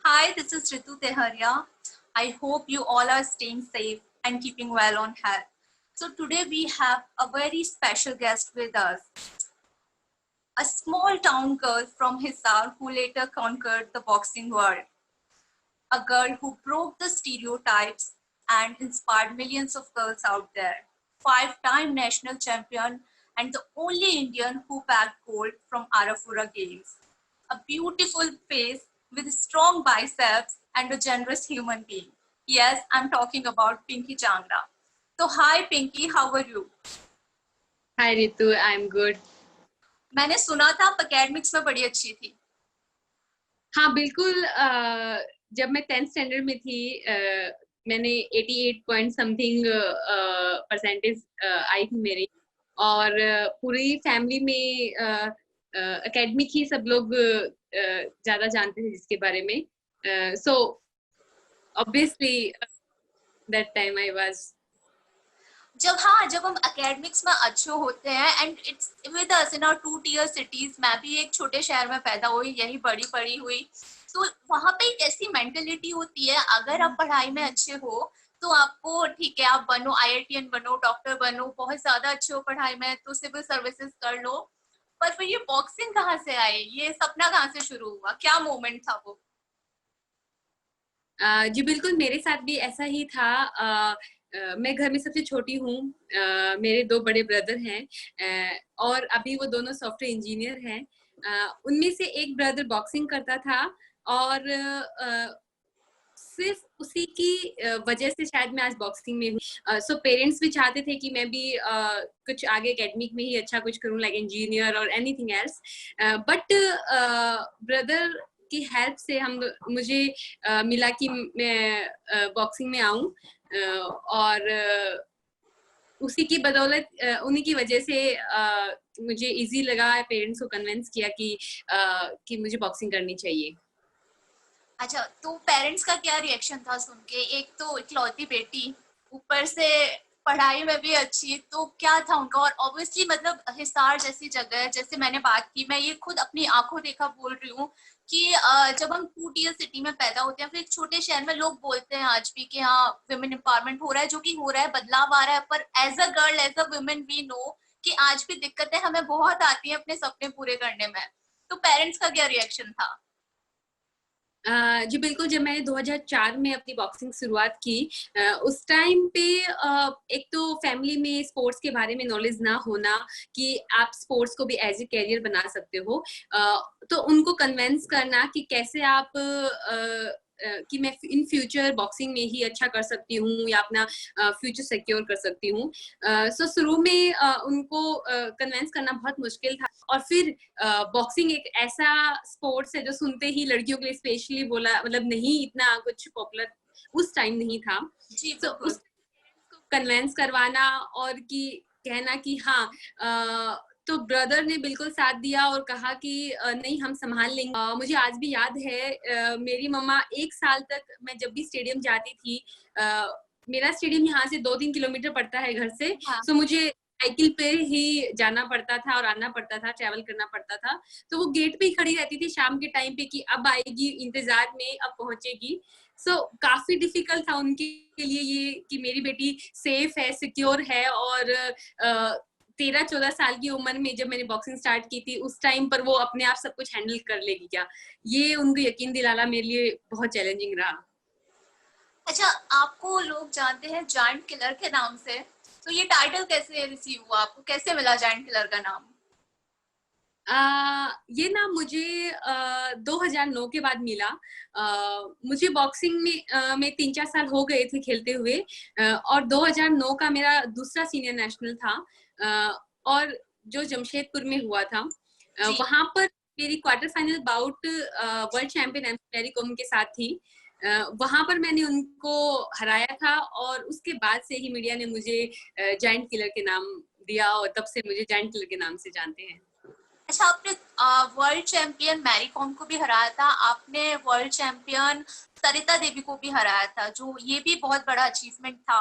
Hi, this is Ritu Teharia. I hope you all are staying safe and keeping well on health. So today we have a very special guest with us, a small town girl from Hisar who later conquered the boxing world, a girl who broke the stereotypes and inspired millions of girls out there, five-time national champion and the only Indian who bagged gold from Arafura Games, a beautiful face with strong biceps and a generous human being. Yes, I'm talking about Pinky Changra. So hi Pinky, how are you? Hi Ritu, I'm good. मैंने सुना था आप academics में बड़ी अच्छी थी. हाँ बिल्कुल. जब मैं 10th स्टैंडर्ड में थी मैंने 88 पॉइंट समथिंग परसेंटेज आई थी मेरी, और पूरी फैमिली में एकेडमिक ही सब लोग ज्यादा जानते थे जिसके बारे में. So obviously that time I was. जब हम एकेडमिक्स में अच्छे होते हैं and it's with us in our 2 tier cities. मैं भी एक छोटे शहर में पैदा हुई, यही बड़ी पड़ी हुई. तो वहां पे एक ऐसी मेंटेलिटी होती है, अगर आप पढ़ाई में अच्छे हो तो आपको ठीक है, आप बनो IITian बनो, डॉक्टर बनो, बहुत ज्यादा अच्छे हो पढ़ाई में तो सिविल सर्विसेज कर लो. पर फिर ये बॉक्सिंग कहाँ से आए, ये सपना कहाँ से शुरू हुआ, क्या मोमेंट था वो? जी बिल्कुल, मेरे साथ भी ऐसा ही था. मैं घर में सबसे छोटी हूँ. मेरे 2 बड़े ब्रदर हैं और अभी वो दोनों सॉफ्टवेयर इंजीनियर हैं. उनमें से एक ब्रदर बॉक्सिंग करता था और सिर्फ उसी की वजह से शायद मैं आज बॉक्सिंग में हूँ. सो पेरेंट्स भी चाहते थे कि मैं भी कुछ आगे एकेडमिक में ही अच्छा कुछ करूँ, लाइक इंजीनियर और एनीथिंग एल्स. बट ब्रदर की हेल्प से मुझे मिला कि मैं बॉक्सिंग में आऊं, और उसी की बदौलत उन्हीं की वजह से मुझे इजी लगा. पेरेंट्स को कन्विंस किया कि मुझे बॉक्सिंग करनी चाहिए. अच्छा, तो पेरेंट्स का क्या रिएक्शन था सुन के? एक तो इकलौती बेटी, ऊपर से पढ़ाई में भी अच्छी, तो क्या था उनका? और ऑब्वियसली मतलब हिसार जैसी जगह, जैसे मैंने बात की, मैं ये खुद अपनी आंखों देखा बोल रही हूँ कि जब हम 2 टियर सिटी में पैदा होते हैं, फिर एक छोटे शहर में लोग बोलते हैं आज भी कि हाँ विमेन एम्पावरमेंट हो रहा है, जो कि हो रहा है, बदलाव आ रहा है, पर as a girl, as a women we know कि आज भी दिक्कतें हमें बहुत आती हैं अपने सपने पूरे करने में. तो पेरेंट्स का क्या रिएक्शन था? जी बिल्कुल, जब मैंने 2004 में अपनी बॉक्सिंग शुरुआत की, उस टाइम पे एक तो फैमिली में स्पोर्ट्स के बारे में नॉलेज ना होना कि आप स्पोर्ट्स को भी एज ए कैरियर बना सकते हो, तो उनको कन्विंस करना कि कैसे आप कि मैं इन फ्यूचर बॉक्सिंग में ही अच्छा कर सकती हूँ या अपना फ्यूचर सिक्योर कर सकती हूँ. सो शुरू में उनको कन्विंस करना बहुत मुश्किल था. और फिर बॉक्सिंग एक ऐसा स्पोर्ट्स है जो सुनते ही लड़कियों के लिए स्पेशली बोला, मतलब नहीं इतना कुछ पॉपुलर उस टाइम नहीं था. तो उस कन्विंस करवाना और कि कहना कि हाँ, तो ब्रदर ने बिल्कुल साथ दिया और कहा कि नहीं, हम संभाल लेंगे. मुझे आज भी याद है, मेरी मम्मा 1 साल तक मैं जब भी स्टेडियम जाती थी, मेरा स्टेडियम यहाँ से 2-3 किलोमीटर पड़ता है घर से. हाँ. सो मुझे साइकिल पे ही जाना पड़ता था और आना पड़ता था, ट्रैवल करना पड़ता था. तो वो गेट पे ही खड़ी रहती थी शाम के टाइम पे कि अब आएगी, इंतजार में, अब पहुंचेगी. सो काफी डिफिकल्ट था उनके लिए ये कि मेरी बेटी सेफ है, सिक्योर है. और 13-14 साल की उम्र में जब मैंने बॉक्सिंग स्टार्ट की थी, उस टाइम पर वो अपने आप सब कुछ हैंडल कर लेगी क्या, ये उनको यकीन दिलाना मेरे लिए बहुत चैलेंजिंग रहा. अच्छा, आपको लोग जानते हैं जायंट किलर के नाम से, तो ये टाइटल कैसे रिसीव हुआ, आपको कैसे मिला जायंट किलर का नाम? ये ना मुझे 2009 के बाद मिला. मुझे बॉक्सिंग में 3-4 साल हो गए थे खेलते हुए, और 2009 का मेरा दूसरा सीनियर नेशनल था, और जो जमशेदपुर में हुआ था. वहां पर मेरी quarter final bout world champion Mary Kom के साथ थी. वहां पर मैंने उनको हराया था और उसके बाद से ही मीडिया ने मुझे जायंट किलर के नाम दिया और तब से मुझे जायंट किलर के नाम से जानते हैं. अच्छा, आपने वर्ल्ड चैंपियन मैरी कॉम को भी हराया था, आपने वर्ल्ड चैंपियन सरिता देवी को भी हराया था, जो ये भी बहुत बड़ा अचीवमेंट था.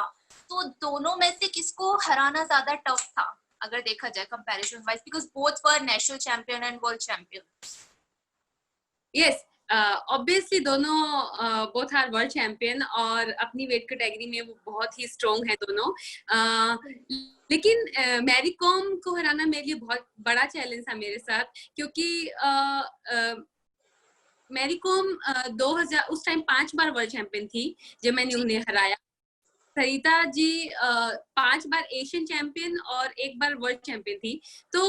तो दोनों में से किसको हराना ज्यादा टफ था अगर देखा जाए comparison wise, because both were national champion and world champion? Yes, obviously दोनों बोथ आर वर्ल्ड चैंपियन और अपनी वेट कैटेगरी में वो बहुत ही स्ट्रॉन्ग है दोनों। लेकिन मैरी कॉम को हराना मेरे लिए बहुत बड़ा चैलेंज था मेरे साथ, क्योंकि मैरी कॉम 2000 उस टाइम 5 बार वर्ल्ड चैंपियन थी जब मैंने उन्हें हराया। सरिता जी 5 बार एशियन चैंपियन और 1 बार वर्ल्ड चैंपियन थी। तो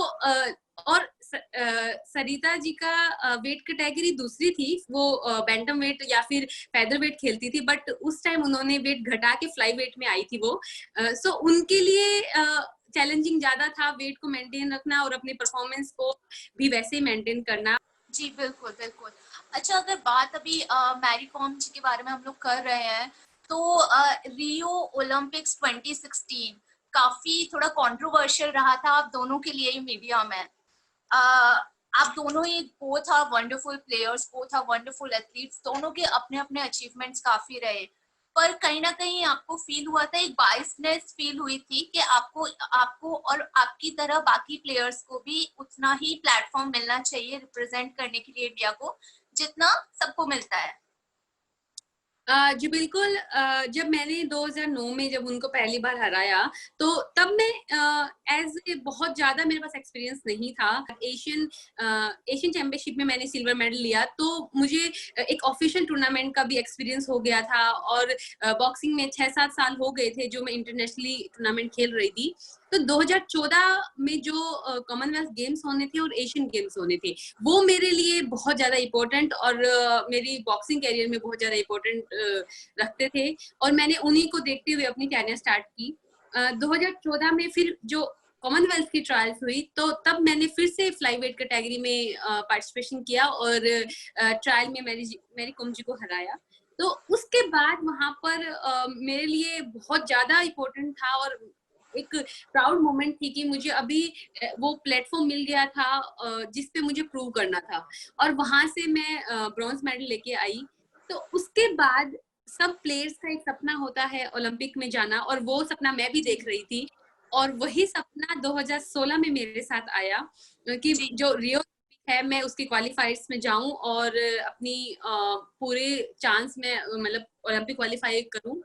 और सरिता जी का वेट कैटेगरी दूसरी थी, वो बैंटम वेट या फिर फेदर वेट खेलती थी, बट उस टाइम उन्होंने वेट घटा के फ्लाई वेट में आई थी वो। सो उनके लिए चैलेंजिंग ज्यादा था वेट को मेंटेन रखना और अपनी परफॉर्मेंस को भी वैसे ही मेंटेन करना। जी बिल्कुल बिल्कुल। अच्छा, अगर बात अभी मैरी कॉम जी के बारे में हम लोग कर रहे हैं, तो रियो ओलंपिक्स 2016 काफी थोड़ा कंट्रोवर्शियल रहा था आप दोनों के लिए ही मीडिया में। आप दोनों ही both are wonderful players, both are wonderful athletes, दोनों के अपने अपने अचीवमेंट्स काफी रहे, पर कहीं ना कहीं आपको फील हुआ था, एक बायसनेस फील हुई थी कि आपको और आपकी तरह बाकी प्लेयर्स को भी उतना ही प्लेटफॉर्म मिलना चाहिए रिप्रेजेंट करने के लिए इंडिया को, जितना सबको मिलता है। जी बिल्कुल। जब मैंने 2009 में जब उनको पहली बार हराया, तो तब मैं एज बहुत ज्यादा मेरे पास एक्सपीरियंस नहीं था। एशियन चैंपियनशिप में मैंने सिल्वर मेडल लिया, तो मुझे एक ऑफिशियल टूर्नामेंट का भी एक्सपीरियंस हो गया था, और बॉक्सिंग में 6-7 साल हो गए थे जो मैं इंटरनेशनली टूर्नामेंट खेल रही थी। तो 2014 में जो कॉमनवेल्थ गेम्स होने थे और एशियन गेम्स होने थे, वो मेरे लिए बहुत ज्यादा इम्पोर्टेंट और मेरी बॉक्सिंग कैरियर में बहुत ज्यादा इम्पोर्टेंट रखते थे, और मैंने उन्हीं को देखते हुए अपनी कैरियर स्टार्ट की। 2014 में फिर जो कॉमनवेल्थ की ट्रायल्स हुई, तो तब मैंने फिर से फ्लाईवेट कैटेगरी में पार्टिसिपेशन किया और ट्रायल में मैरी कॉम जी को हराया। तो उसके बाद वहां पर मेरे लिए बहुत ज्यादा इम्पोर्टेंट था और एक प्राउड मोमेंट थी कि मुझे अभी वो प्लेटफॉर्म मिल गया था जिसपे मुझे प्रूव करना था, और वहां से मैं ब्रॉन्ज मेडल लेके आई। तो उसके बाद सब प्लेयर्स का एक सपना होता है ओलंपिक में जाना, और वो सपना मैं भी देख रही थी, और वही सपना 2016 में मेरे साथ आया कि जो रियो है मैं उसकी क्वालिफायर्स में जाऊं और अपनी पूरे चांस में मतलब ओलंपिक क्वालिफाई करूं।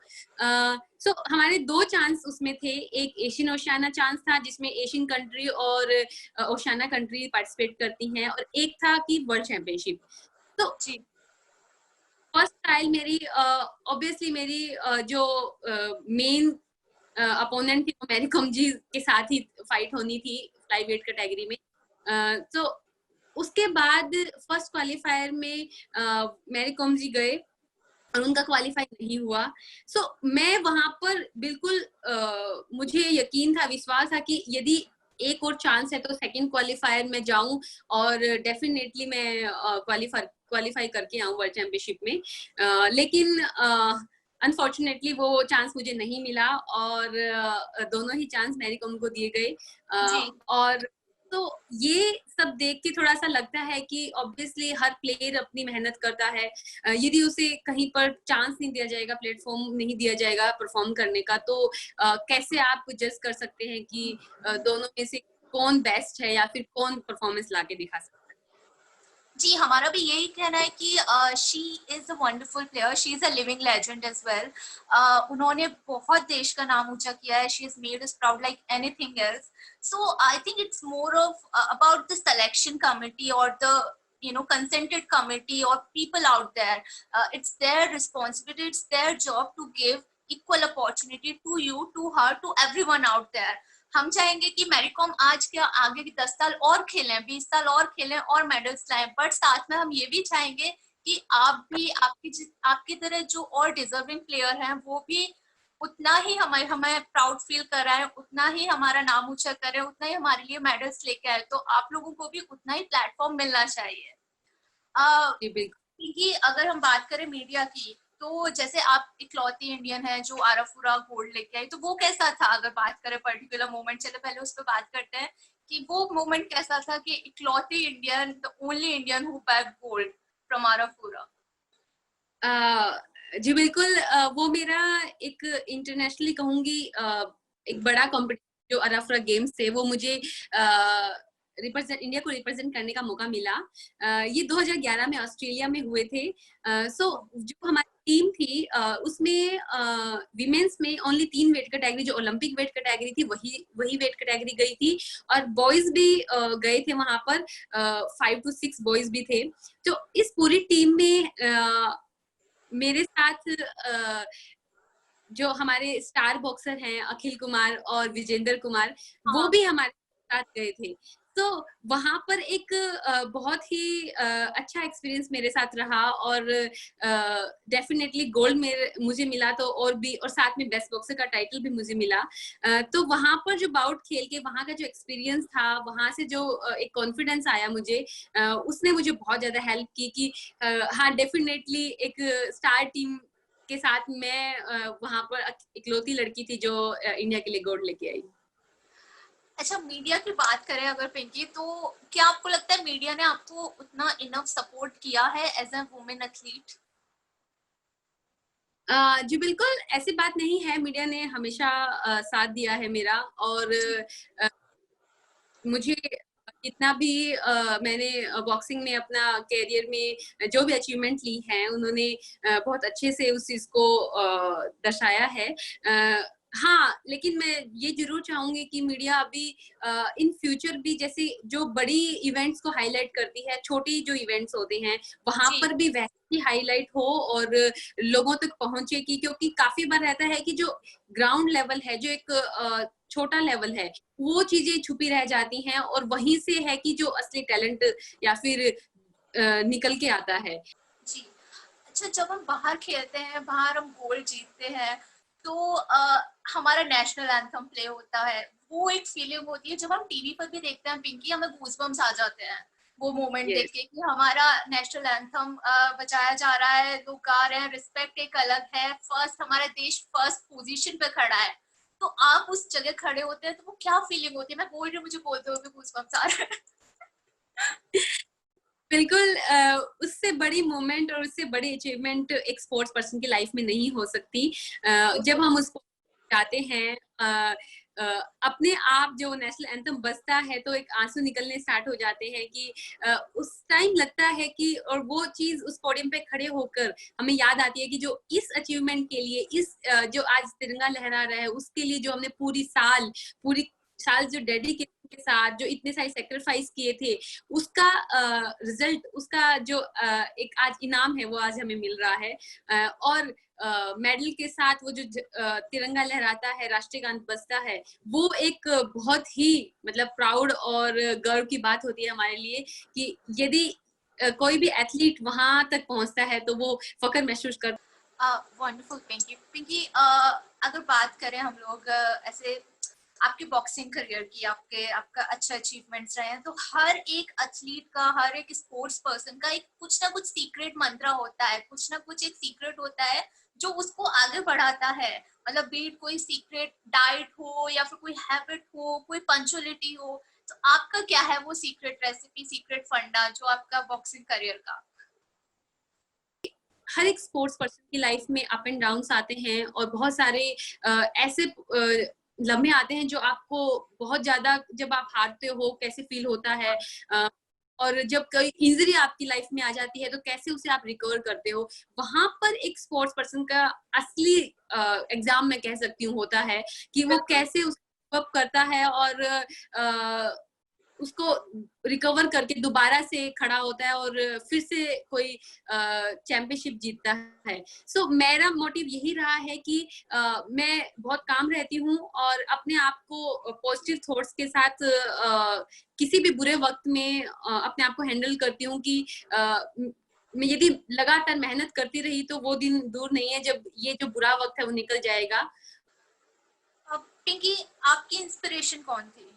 सो हमारे 2 चांस उसमें थे, एक एशियन ओशियाना चांस था जिसमें एशियन कंट्री और ओशियाना कंट्री पार्टिसिपेट करती हैं, और एक था कि वर्ल्ड चैंपियनशिप। तो फर्स्ट ट्रायल मेरी ऑब्वियसली मेरी जो मेन अपोनेंट थी वो मैरी कॉम जी के साथ ही फाइट होनी थी फ्लाईवेट कैटेगरी में। तो उसके बाद फर्स्ट क्वालिफायर में मैरी कॉम जी गए और उनका क्वालिफाई नहीं हुआ। सो मैं वहां पर बिल्कुल मुझे यकीन था, विश्वास था कि यदि एक और चांस है तो सेकंड क्वालिफायर में जाऊं और डेफिनेटली मैं क्वालिफाई करके आऊं वर्ल्ड चैंपियनशिप में। लेकिन अनफॉर्चुनेटली वो चांस मुझे नहीं मिला, और दोनों ही चांस मैरी कॉम को दिए गए। और तो ये सब देख के थोड़ा सा लगता है कि ऑब्वियसली हर प्लेयर अपनी मेहनत करता है, यदि उसे कहीं पर चांस नहीं दिया जाएगा, प्लेटफॉर्म नहीं दिया जाएगा परफॉर्म करने का, तो कैसे आप जज कर सकते हैं कि दोनों में से कौन बेस्ट है या फिर कौन परफॉर्मेंस लाके दिखा सकता है। जी, हमारा भी यही कहना है कि she is a wonderful player, she is a living legend as well. उन्होंने बहुत देश का नाम ऊंचा किया है, she is made us proud like anything else. So I think it's more of about the selection committee और the consented committee or people out there. It's their responsibility, it's their job to give equal opportunity to you, to her, to everyone out there. हम चाहेंगे कि Mary com आज के आगे की 10 साल और खेलें, 20 साल और खेलें और मेडल्स लाएं, बट साथ में हम ये भी चाहेंगे कि आप भी आपकी तरह जो और डिजर्विंग प्लेयर हैं वो भी उतना ही हमें प्राउड फील कराएं, उतना ही हमारा नाम ऊंचा करें, उतना ही हमारे लिए मेडल्स लेके आए, तो आप लोगों को भी उतना ही प्लेटफॉर्म मिलना चाहिए। क्योंकि अगर हम बात करें मीडिया की, तो जैसे आप इकलौती इंडियन है जो आराफुरा गोल्ड लेके आई, तो वो कैसा था? अगर बात करें पर्टिकुलर मोमेंट, चलो पहले उस पर बात करते हैं कि वो मोमेंट कैसा था कि इकलौती Indian, the only Indian who bag gold from Arafura. जी बिल्कुल। वो मेरा एक इंटरनेशनली कहूंगी एक बड़ा कॉम्पिटिशन जो अराफुरा गेम्स थे, वो मुझे इंडिया को रिप्रेजेंट करने का मौका मिला। ये 2011 में ऑस्ट्रेलिया में हुए थे। सो जो हमारी टीम थी उसमें विमेंस में ओनली 3 वेट कैटेगरी, जो ओलंपिक वेट कैटेगरी थी वही वेट कैटेगरी गई थी, और बॉयज भी गए थे वहां पर। 5 to 6 बॉयज भी थे। तो इस पूरी टीम में मेरे साथ जो हमारे स्टार बॉक्सर हैं अखिल कुमार और विजेंद्र कुमार, वो भी हमारे साथ गए थे। तो वहां पर एक बहुत ही अच्छा एक्सपीरियंस मेरे साथ रहा, और डेफिनेटली गोल्ड मुझे मिला, तो और साथ में बेस्ट बॉक्सर का टाइटल भी मुझे मिला। तो वहां पर जो बाउट खेल के वहां का जो एक्सपीरियंस था, वहां से जो एक कॉन्फिडेंस आया मुझे, उसने मुझे बहुत ज्यादा हेल्प की कि हाँ डेफिनेटली एक स्टार टीम के साथ मैं वहां पर इकलौती लड़की थी जो इंडिया के लिए गोल्ड लेके आई। अच्छा, मीडिया की बात करें अगर पिंकी, तो क्या आपको लगता है मीडिया ने आपको उतना इनफ सपोर्ट किया है एज ए वुमेन एथलीट? जी बिल्कुल, ऐसी बात नहीं है। मीडिया ने हमेशा साथ दिया है मेरा, और मुझे जितना भी मैंने बॉक्सिंग में अपना कैरियर में जो भी अचीवमेंट ली है, उन्होंने बहुत अच्छे से उस चीज को दर्शाया है। हाँ, लेकिन मैं ये जरूर चाहूंगी कि मीडिया अभी इन फ्यूचर भी जैसे जो बड़ी इवेंट्स को हाईलाइट करती है, छोटी जो इवेंट्स होते हैं वहां पर भी वैसे ही हाईलाइट हो और लोगों तक पहुंचे, क्योंकि काफी बार रहता है कि जो ग्राउंड लेवल है, जो एक छोटा लेवल है, वो चीजें छुपी रह जाती हैं, और वहीं से है कि जो असली टैलेंट या फिर निकल के आता है। जी। अच्छा, जब हम बाहर खेलते हैं, बाहर हम गोल्ड जीतते हैं, तो हमारा नेशनल एंथम प्ले होता है, वो एक फीलिंग होती है। जब हम टीवी पर भी देखते हैं पिंकी, हमें गूज़बम्स आ जाते हैं वो मोमेंट देख के कि हमारा नेशनल एंथम बजाया जा रहा है, लोग गा रहे हैं, रिस्पेक्ट एक अलग है, फर्स्ट हमारा देश फर्स्ट पोजीशन पे खड़ा है। तो आप उस जगह खड़े होते हैं तो वो क्या फीलिंग होती है? मैं बोल रही हूँ, मुझे बोलते हुए गूज़बम्स आ रहे हैं। बिल्कुल, उससे बड़ी मोमेंट और उससे बड़ी अचीवमेंट एक स्पोर्ट्स पर्सन की लाइफ में नहीं हो सकती। जब हम उसको जाते हैं, अपने आप जो नेशनल एंथम बजता है तो एक आंसू निकलने स्टार्ट हो जाते हैं कि उस टाइम लगता है कि, और वो चीज उस पोडियम पे खड़े होकर हमें याद आती है कि जो इस अचीवमेंट के लिए, इस जो आज तिरंगा लहरा रहा है उसके लिए जो हमने पूरी साल जो डेडिकेशन के साथ जो इतने सारे सेक्रीफाइस किए थे, उसका रिजल्ट, उसका जो एक आज इनाम है वो आज हमें मिल रहा है। और मेडल के साथ वो जो तिरंगा लहराता है, राष्ट्रीय गान बजता है, वो एक बहुत ही मतलब प्राउड और गर्व की बात होती है हमारे लिए कि यदि कोई भी एथलीट वहां तक पहुंचता है तो वो फख्र महसूस कर। वंडरफुल पिंकी, अगर बात करें हम लोग ऐसे आपके बॉक्सिंग करियर की, आपका अच्छा अचीवमेंट्स रहे हैं, तो हर एक एथलीट का, हर एक स्पोर्ट्स पर्सन का एक कुछ ना कुछ सीक्रेट मंत्र होता है, कुछ ना कुछ एक सीक्रेट होता है जो उसको आगे बढ़ाता है। मतलब बीट कोई सीक्रेट डाइट हो या फिर कोई हैबिट हो, कोई पंचुअलिटी हो, तो आपका क्या है वो सीक्रेट रेसिपी, सीक्रेट फंडा जो आपका बॉक्सिंग करियर का? हर एक स्पोर्ट्स पर्सन की लाइफ में अप एंड डाउन्स आते हैं, और बहुत सारे ऐसे लम्हे आते हैं जो आपको बहुत ज्यादा, जब आप हारते हो कैसे फील होता है, और जब कोई इंजरी आपकी लाइफ में आ जाती है तो कैसे उसे आप रिकवर करते हो। वहां पर एक स्पोर्ट्स पर्सन का असली एग्जाम मैं कह सकती हूँ होता है कि वो कैसे उसको करता है और उसको रिकवर करके दोबारा से खड़ा होता है और फिर से कोई चैंपियनशिप जीतता है। सो मेरा मोटिव यही रहा है कि मैं बहुत काम रहती हूँ और अपने आप को पॉजिटिव थॉट्स के साथ किसी भी बुरे वक्त में अपने आप को हैंडल करती हूँ कि मैं यदि लगातार मेहनत करती रही तो वो दिन दूर नहीं है जब ये जो बुरा वक्त है वो निकल जाएगा। पिंकी, आपकी इंस्पिरेशन कौन थी?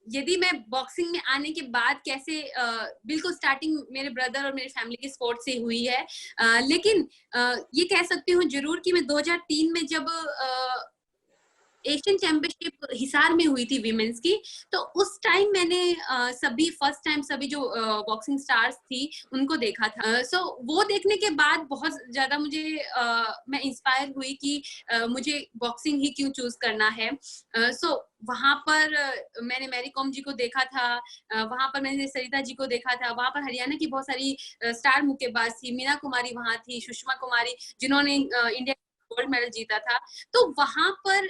यदि मैं बॉक्सिंग में आने के बाद कैसे, बिल्कुल स्टार्टिंग मेरे ब्रदर और मेरी फैमिली के स्पोर्ट से हुई है, लेकिन ये कह सकती हूँ जरूर कि मैं 2003 में जब एशियन चैंपियनशिप हिसार में हुई थी विमेंस की। तो उस टाइम मैंने सभी फर्स्ट टाइम सभी जो बॉक्सिंग स्टार्स थी उनको देखा था। सो वो देखने के बाद बहुत ज्यादा मुझे मैं इंस्पायर हुई कि मुझे बॉक्सिंग ही क्यों चूज करना है। सो वहां पर मैंने मैरी कॉम जी को देखा था, वहां पर मैंने सरिता जी को देखा था, वहां पर हरियाणा की बहुत सारी स्टार मुक्केबाज थी, मीना कुमारी वहां थी, सुषमा कुमारी जिन्होंने इंडिया गोल्ड मेडल जीता था। तो वहां पर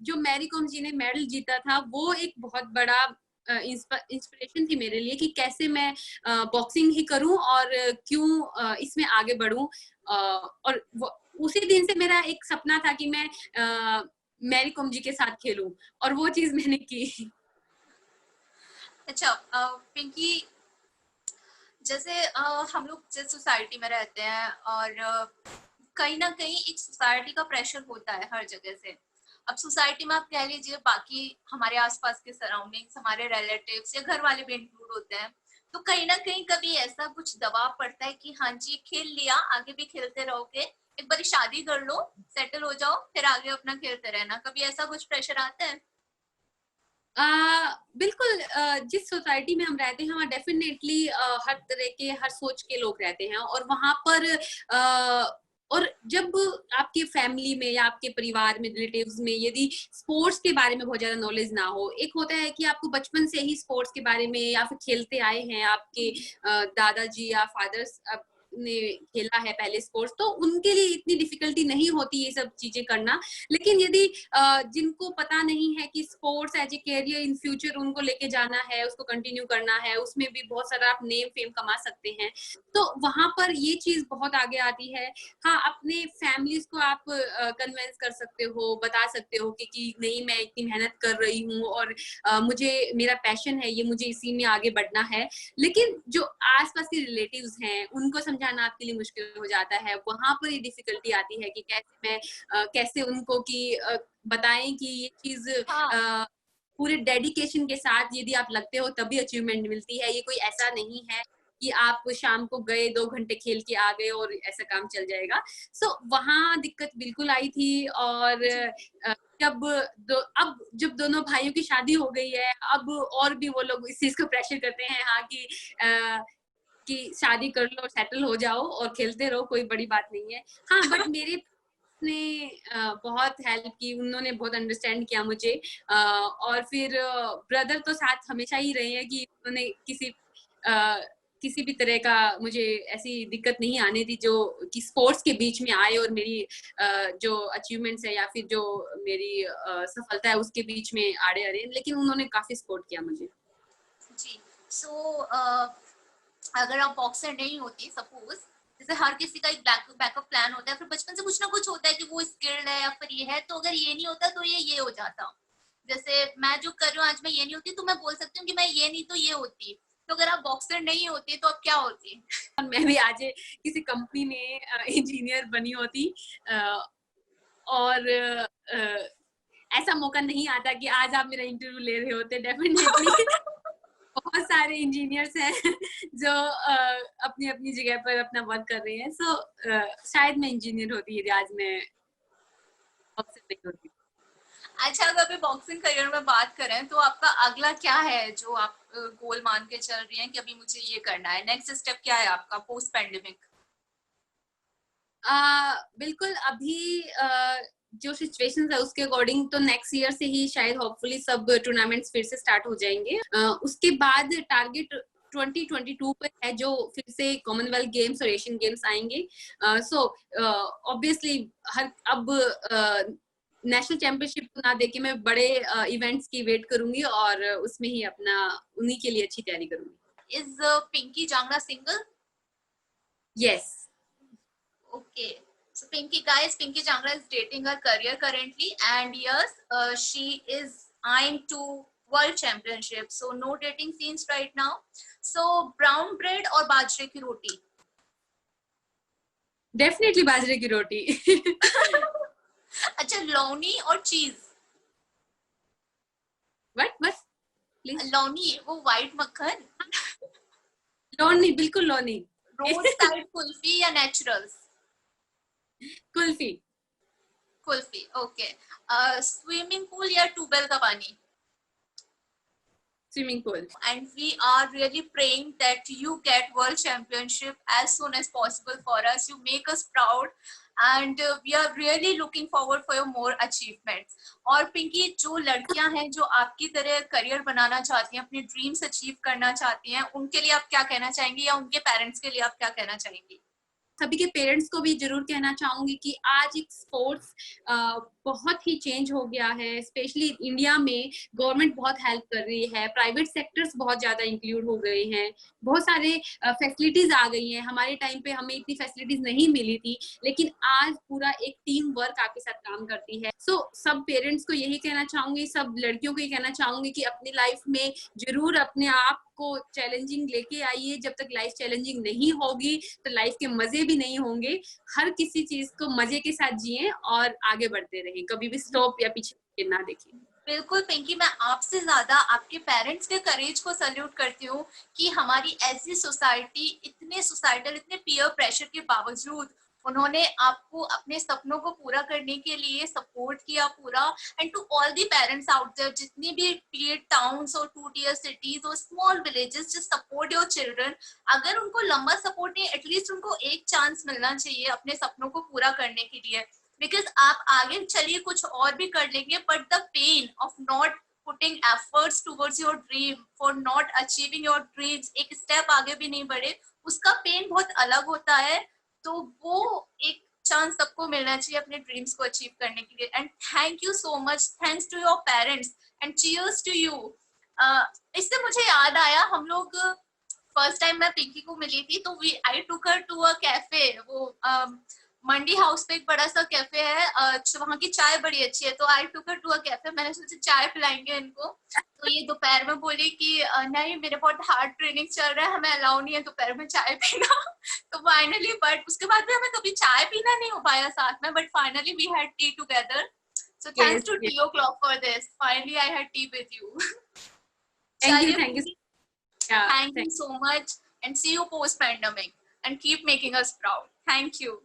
जो मैरी कॉम जी ने मेडल जीता था वो एक बहुत बड़ा इंस्पिरेशन थी मेरे लिए कि कैसे मैं बॉक्सिंग ही करूं और क्यों इसमें आगे बढ़ूं। और उसी दिन से मेरा एक सपना था कि मैं मैरी कॉम जी के साथ खेलूं और वो चीज मैंने की। अच्छा पिंकी, जैसे हम लोग जिस सोसाइटी में रहते हैं और कहीं ना कहीं एक सोसाइटी का प्रेशर होता है हर जगह से। अब सोसाइटी में आप कह लीजिए बाकी हमारे आसपास के सराउंडिंग्स, हमारे रिलेटिव्स या घर वाले भी इंक्लूड होते हैं, तो कहीं ना कहीं कभी ऐसा कुछ दबाव पड़ता है कि हाँ जी खेल लिया, आगे भी खेलते रहोगे, एक बार शादी कर लो, सेटल हो जाओ, फिर आगे अपना खेलते रहना, कभी ऐसा कुछ प्रेशर आता है? बिल्कुल, जिस सोसाइटी में हम रहते हैं वहाँ डेफिनेटली हर तरह के हर सोच के लोग रहते हैं और वहां पर और जब आपके फैमिली में या आपके परिवार में रिलेटिव्स में यदि स्पोर्ट्स के बारे में बहुत ज्यादा नॉलेज ना हो, एक होता है कि आपको बचपन से ही स्पोर्ट्स के बारे में या फिर खेलते आए हैं, आपके दादाजी या फादर्स ने खेला है पहले स्पोर्ट्स, तो उनके लिए इतनी डिफिकल्टी नहीं होती ये सब चीजें करना। लेकिन यदि जिनको पता नहीं है कि sports as a career in future उनको लेके जाना है, उसको कंटिन्यू करना है, उसमें भी बहुत सारा आप नेम फेम कमा सकते हैं, तो वहां पर ये चीज बहुत आगे आती है। हाँ, अपने फैमिलीज को आप कन्विंस कर सकते हो, बता सकते हो कि नहीं मैं इतनी मेहनत कर रही हूँ और मुझे मेरा पैशन है ये, मुझे इसी में आगे बढ़ना है। लेकिन जो आसपास के रिलेटिव्स हैं उनको समझाना आपके लिए मुश्किल हो जाता है, वहां पर ये डिफिकल्टी आती है कि कैसे मैं कैसे उनको कि बताएं कि ये चीज हाँ। पूरे डेडिकेशन के साथ यदि आप लगते हो तभी अचीवमेंट मिलती है। ये कोई ऐसा नहीं है कि आप शाम को गए 2 घंटे खेल के आ गए और ऐसा काम चल जाएगा। सो वहां दिक्कत बिल्कुल आई थी। और अब जब दोनों भाइयों की शादी हो गई है, अब और भी वो लोग इस चीज को प्रेशर करते हैं, हाँ कि शादी कर लो, सेटल हो जाओ और खेलते रहो, कोई बड़ी बात नहीं है। हाँ, बट मेरे ने बहुत हेल्प की, उन्होंने बहुत अंडरस्टैंड किया मुझे। और फिर ब्रदर तो साथ हमेशा ही रहे हैं कि उन्होंने किसी भी तरह का मुझे ऐसी दिक्कत नहीं आने दी जो कि स्पोर्ट्स के बीच में आए और मेरी जो अचीवमेंट्स है या फिर जो मेरी सफलता है उसके बीच में आड़े अड़े, लेकिन उन्होंने काफी सपोर्ट किया मुझे। जी। सो अगर आप बॉक्सर नहीं होती, सपोज जैसे हर किसी का एक बैकअप प्लान होता है, फिर बचपन से कुछ ना कुछ होता है कि वो स्किल्ड है या फिर ये है, तो अगर ये नहीं होता तो ये हो जाता। जैसे मैं जो कर रही हूँ आज, मैं ये नहीं होती तो मैं बोल सकती हूँ कि मैं ये नहीं तो ये होती। तो अगर आप बॉक्सर नहीं होती तो आप क्या होती? मैं भी आज किसी कंपनी में इंजीनियर बनी होती। और ऐसा मौका नहीं आता कि आज आप मेरा इंटरव्यू ले रहे होते, डेफिनेटली बहुत सारे इंजीनियर्स हैं जो अपनी अपनी जगह पर अपना वर्क कर रहे हैं। सो शायद मैं इंजीनियर होती यदि आज मैं ऑप्शन नहीं होती। अच्छा, अगर अभी बॉक्सिंग करियर में बात करें तो आपका अगला क्या है जो आप गोल मान के चल रही हैं कि अभी मुझे ये करना है? नेक्स्ट स्टेप क्या है आपका पोस्ट पैंडेमिक? बिल्कुल, अभी जो सिचुएशन है उसके अकॉर्डिंग तो नेक्स्ट ईयर से ही शायद होपफुली सब टूर्नामेंट्स फिर से स्टार्ट हो जाएंगे। उसके बाद टारगेट 2022 पर है जो फिर से कॉमनवेल्थ गेम्स और एशियन गेम्स आएंगे। सो ऑब्वियसली हर अब नेशनल चैंपियनशिप को ना देके मैं बड़े इवेंट्स की वेट करूंगी और उसमें ही अपना उन्हीं के लिए अच्छी तैयारी करूंगी। Is Pinky Jangra single? Yes. Okay. So Pinky, guys, Pinky Jangra is dating her career currently, and yes, she is eyeing to world championship. So no dating scenes right now. So brown bread or bajre ki roti? Definitely बाजरे की रोटी। अच्छा, लौनी और चीज? What what please? लौनी वो white मक्खन? लोनी, बिल्कुल Loni. Road side kulfi या naturals? Kulfi. Kulfi, okay. Swimming pool या ट्यूबवेल का पानी? Swimming pool. And we are really praying that you get world championship as soon as possible for us. You make us proud, and we are really looking forward for your more achievements. और पिंकी, जो लड़कियां हैं जो आपकी तरह career बनाना चाहती हैं, अपने ड्रीम्स अचीव करना चाहती हैं, उनके लिए आप क्या कहना चाहेंगी, या उनके पेरेंट्स के लिए आप क्या कहना चाहेंगी? सभी के पेरेंट्स को भी जरूर कहना चाहूंगी कि आज एक स्पोर्ट्स बहुत ही चेंज हो गया है। स्पेशली इंडिया में गवर्नमेंट बहुत हेल्प कर रही है, प्राइवेट सेक्टर्स बहुत ज्यादा इंक्लूड हो गए हैं, बहुत सारे फैसिलिटीज आ गई हैं। हमारे टाइम पे हमें इतनी फैसिलिटीज नहीं मिली थी, लेकिन आज पूरा एक टीम वर्क आपके साथ काम करती है। सो सब पेरेंट्स को यही कहना चाहूंगी, सब लड़कियों को ये कहना चाहूंगी कि अपनी लाइफ में जरूर अपने आप को चैलेंजिंग लेके आइए। जब तक लाइफ चैलेंजिंग नहीं होगी तो लाइफ के मजे भी नहीं होंगे। हर किसी चीज को मजे के साथ जिए और आगे बढ़ते रहें, कभी भी स्टॉप या पीछे ना देखिए। बिल्कुल पिंकी, मैं आपसे ज्यादा आपके पेरेंट्स के करेज को सल्यूट करती हूँ कि हमारी ऐसी सोसाइटी, इतने सोसाइटल, इतने पीयर प्रेशर के बावजूद उन्होंने आपको अपने सपनों को पूरा करने के लिए सपोर्ट किया पूरा। And to all the parents out there, जितनी भी टियर टाउन्स और 2 tier cities और small villages, just support your children. अगर उनको लंबा सपोर्ट नहीं, एटलीस्ट उनको एक चांस मिलना चाहिए अपने सपनों को पूरा करने के लिए। बिकॉज आप आगे चलिए कुछ और भी कर लेंगे, but the pain of not putting efforts towards your dream, for not achieving your dreams, एक स्टेप आगे भी नहीं बढ़े, उसका पेन बहुत अलग होता है। तो वो एक चांस सबको मिलना चाहिए अपने ड्रीम्स को अचीव करने के लिए। And thank you so much, thanks to your parents and cheers to you. इससे मुझे याद आया, हम लोग फर्स्ट टाइम मैं पिंकी को मिली थी तो आई टुक हर टू अ कैफे। वो मंडी हाउस पे एक बड़ा सा कैफे है, वहाँ की चाय बड़ी अच्छी है, तो आई टुक हर टू अ कैफे। मैंने सोचा चाय पिलाएंगे इनको, तो ये दोपहर में बोली कि नहीं, मेरे बहुत हार्ड ट्रेनिंग चल रहा है, हमें अलाउ नहीं है दोपहर में चाय पीना। तो फाइनली, बट उसके बाद भी हमें कभी चाय पीना नहीं हो पाया साथ में, but finally we had tea together. So thanks to Tea O'Clock for this. Finally, I had tea with you. Thank you. Thank you so much, and see you post pandemic, and keep making us proud. Thank you.